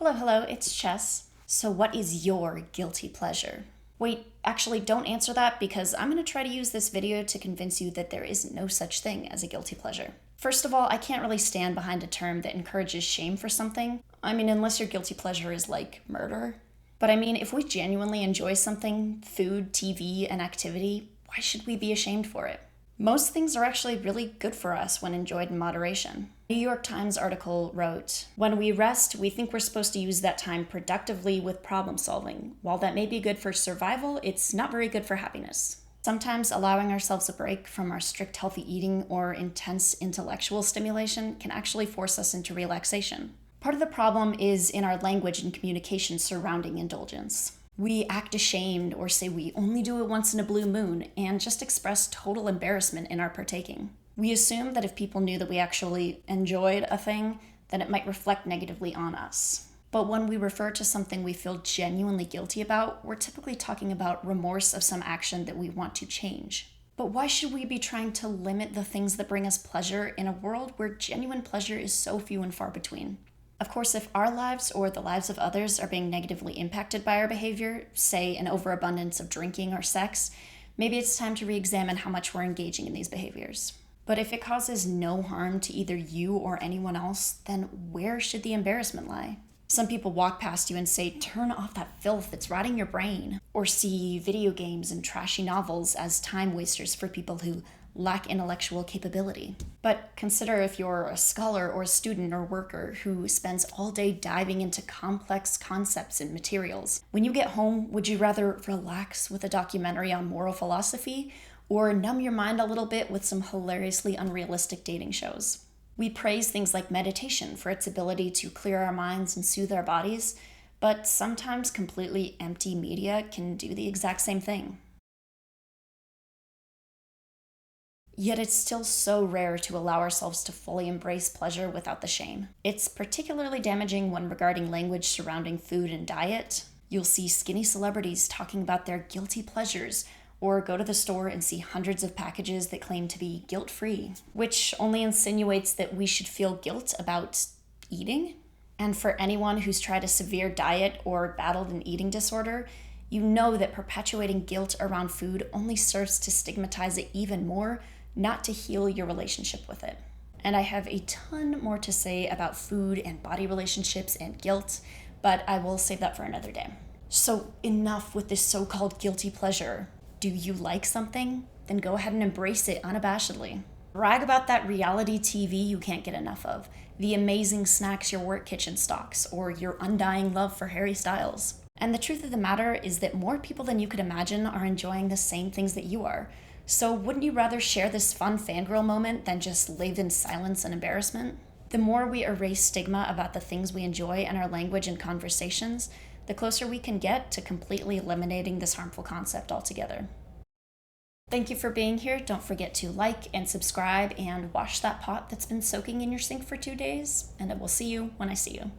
Hello, it's Chess. So, what is your guilty pleasure? Wait, actually, don't answer that because I'm going to try to use this video to convince you that there is no such thing as a guilty pleasure. First of all, I can't really stand behind a term that encourages shame for something. I mean, unless your guilty pleasure is like murder. But I mean, if we genuinely enjoy something, food, TV, an activity, why should we be ashamed for it? Most things are actually really good for us when enjoyed in moderation. A New York Times article wrote, "When we rest, we think we're supposed to use that time productively with problem solving. While that may be good for survival, it's not very good for happiness." Sometimes allowing ourselves a break from our strict healthy eating or intense intellectual stimulation can actually force us into relaxation. Part of the problem is in our language and communication surrounding indulgence. We act ashamed or say we only do it once in a blue moon and just express total embarrassment in our partaking. We assume that if people knew that we actually enjoyed a thing, then it might reflect negatively on us. But when we refer to something we feel genuinely guilty about, we're typically talking about remorse of some action that we want to change. But why should we be trying to limit the things that bring us pleasure in a world where genuine pleasure is so few and far between? Of course, if our lives or the lives of others are being negatively impacted by our behavior, say an overabundance of drinking or sex, maybe it's time to re-examine how much we're engaging in these behaviors. But if it causes no harm to either you or anyone else, then where should the embarrassment lie? Some people walk past you and say, "Turn off that filth, it's rotting your brain," or see video games and trashy novels as time wasters for people who lack intellectual capability. But consider if you're a scholar or a student or worker who spends all day diving into complex concepts and materials. When you get home, would you rather relax with a documentary on moral philosophy or numb your mind a little bit with some hilariously unrealistic dating shows? We praise things like meditation for its ability to clear our minds and soothe our bodies, but sometimes completely empty media can do the exact same thing. Yet it's still so rare to allow ourselves to fully embrace pleasure without the shame. It's particularly damaging when regarding language surrounding food and diet. You'll see skinny celebrities talking about their guilty pleasures, or go to the store and see hundreds of packages that claim to be guilt-free, which only insinuates that we should feel guilt about eating. And for anyone who's tried a severe diet or battled an eating disorder, you know that perpetuating guilt around food only serves to stigmatize it even more, not to heal your relationship with it. And I have a ton more to say about food and body relationships and guilt, but I will save that for another day. So enough with this so-called guilty pleasure. Do you like something? Then go ahead and embrace it unabashedly. Brag about that reality TV you can't get enough of, the amazing snacks your work kitchen stocks, or your undying love for Harry Styles. And the truth of the matter is that more people than you could imagine are enjoying the same things that you are. So wouldn't you rather share this fun fangirl moment than just live in silence and embarrassment? The more we erase stigma about the things we enjoy in our language and conversations, the closer we can get to completely eliminating this harmful concept altogether. Thank you for being here. Don't forget to like and subscribe and wash that pot that's been soaking in your sink for 2 days, and I will see you when I see you.